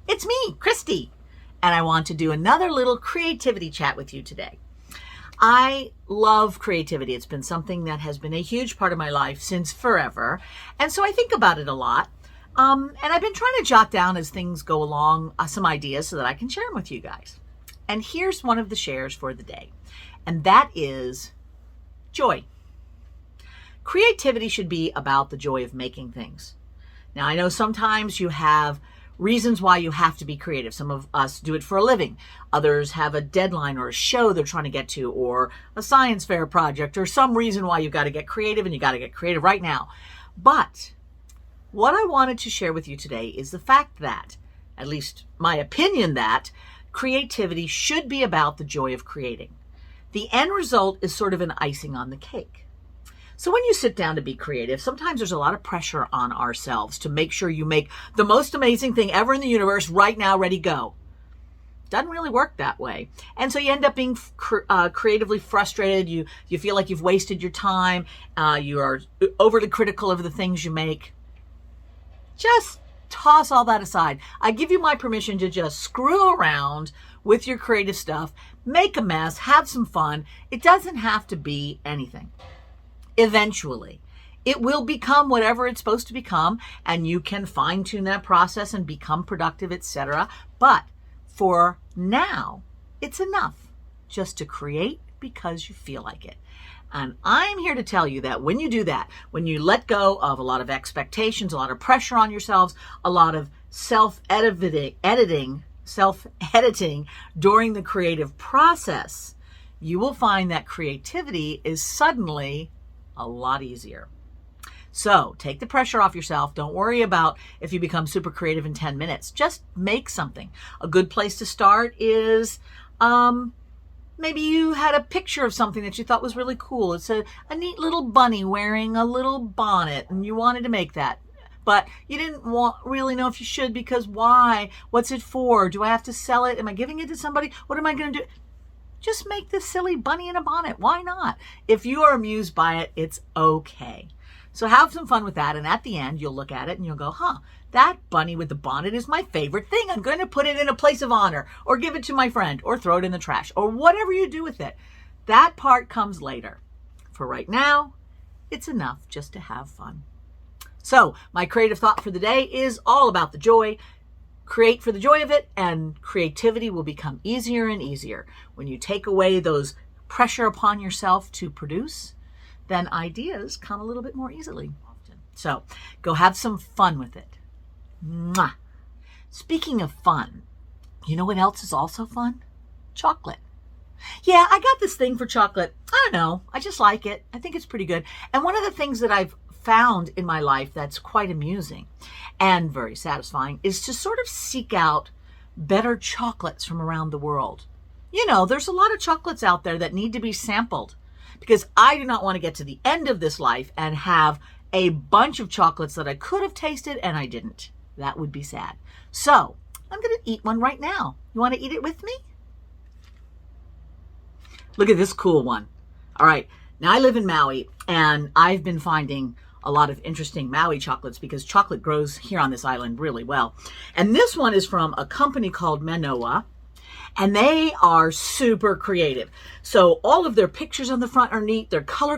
It's me, Christy, and I want to do another little creativity chat with you today. I love creativity. It's been something that has been a huge part of my life since forever, and so I think about it a lot. And I've been trying to jot down as things go along some ideas so that I can share them with you guys. And here's one of the shares for the day, and that is joy. Creativity should be about the joy of making things. Now, I know sometimes you have reasons why you have to be creative. Some of us do it for a living. Others have a deadline or a show they're trying to get to, or a science fair project, or some reason why you've got to get creative, and you got to get creative right now. But what I wanted to share with you today is the fact that, at least my opinion, that creativity should be about the joy of creating. The end result is sort of an icing on the cake. So when you sit down to be creative, sometimes there's a lot of pressure on ourselves to make sure you make the most amazing thing ever in the universe right now, ready, go. Doesn't really work that way. And so you end up being creatively frustrated. You feel like you've wasted your time. You are overly critical of the things you make. Just toss all that aside. I give you my permission to just screw around with your creative stuff, make a mess, have some fun. It doesn't have to be anything. Eventually, it will become whatever it's supposed to become, and you can fine-tune that process and become productive, etc. But for now, it's enough just to create because you feel like it. And I'm here to tell you that when you do that, when you let go of a lot of expectations, a lot of pressure on yourselves, a lot of self-editing during the creative process, you will find that creativity is suddenly a lot easier. So take the pressure off yourself. Don't worry about if you become super creative in 10 minutes. Just make something. A good place to start is maybe you had a picture of something that you thought was really cool. It's a neat little bunny wearing a little bonnet, and you wanted to make that. But you didn't really know if you should, because why? What's it for? Do I have to sell it? Am I giving it to somebody? What am I going to do? Just make this silly bunny in a bonnet. Why not? If you are amused by it, it's okay. So have some fun with that. And at the end, you'll look at it and you'll go, that bunny with the bonnet is my favorite thing. I'm going to put it in a place of honor, or give it to my friend, or throw it in the trash, or whatever you do with it. That part comes later. For right now, it's enough just to have fun. So my creative thought for the day is all about the joy. Create for the joy of it, and creativity will become easier and easier. When you take away those pressure upon yourself to produce, then ideas come a little bit more easily often. So go have some fun with it. Mwah. Speaking of fun, you know what else is also fun? Chocolate. Yeah, I got this thing for chocolate. I don't know. I just like it. I think it's pretty good. And one of the things that I've found in my life that's quite amusing and very satisfying is to sort of seek out better chocolates from around the world. You know, there's a lot of chocolates out there that need to be sampled, because I do not want to get to the end of this life and have a bunch of chocolates that I could have tasted and I didn't. That would be sad. So I'm going to eat one right now. You want to eat it with me? Look at this cool one. All right. Now I live in Maui, and I've been finding a lot of interesting Maui chocolates because chocolate grows here on this island really well. And this one is from a company called Manoa, and they are super creative. So all of their pictures on the front are neat. Their flavor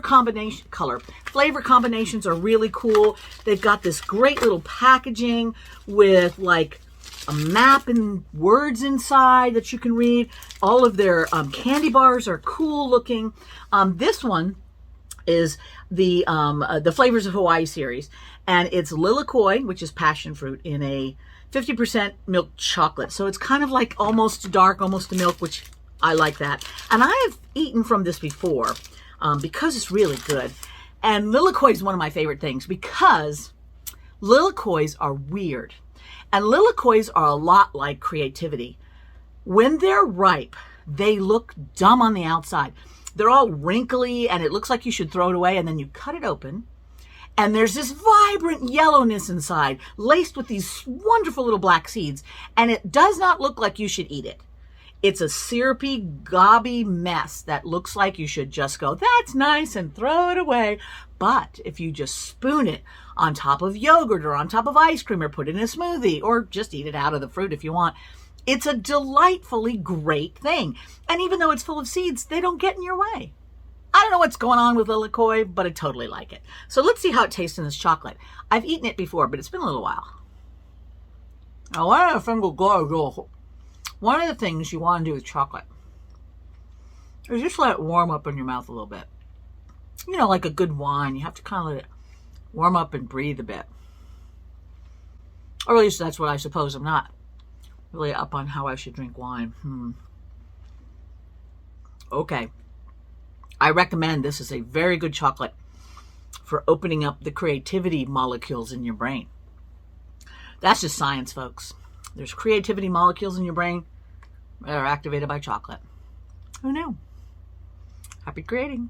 combinations are really cool. They've got this great little packaging with like a map and words inside that you can read. All of their candy bars are cool looking. This one is the Flavors of Hawaii series, and it's lilikoi, which is passion fruit, in a 50% milk chocolate. So it's kind of like almost dark, almost a milk, which I like that. And I have eaten from this before because it's really good. And lilikoi is one of my favorite things because lilikois are weird. And lilikois are a lot like creativity. When they're ripe, they look dumb on the outside. They're all wrinkly, and it looks like you should throw it away, and then you cut it open, and there's this vibrant yellowness inside, laced with these wonderful little black seeds, and it does not look like you should eat it. It's a syrupy, gobby mess that looks like you should just go, that's nice, and throw it away. But if you just spoon it on top of yogurt or on top of ice cream or put it in a smoothie or just eat it out of the fruit if you want. It's a delightfully great thing. And even though it's full of seeds, they don't get in your way. I don't know what's going on with Lilikoi, but I totally like it. So let's see how it tastes in this chocolate. I've eaten it before, but it's been a little while. Now, one of the things you want to do with chocolate is just let it warm up in your mouth a little bit. You know, like a good wine, you have to kind of let it warm up and breathe a bit. Or at least that's what I suppose. I'm not really up on how I should drink wine. Okay. I recommend this is a very good chocolate for opening up the creativity molecules in your brain. That's just science, folks. There's creativity molecules in your brain that are activated by chocolate. Who knew? Happy creating.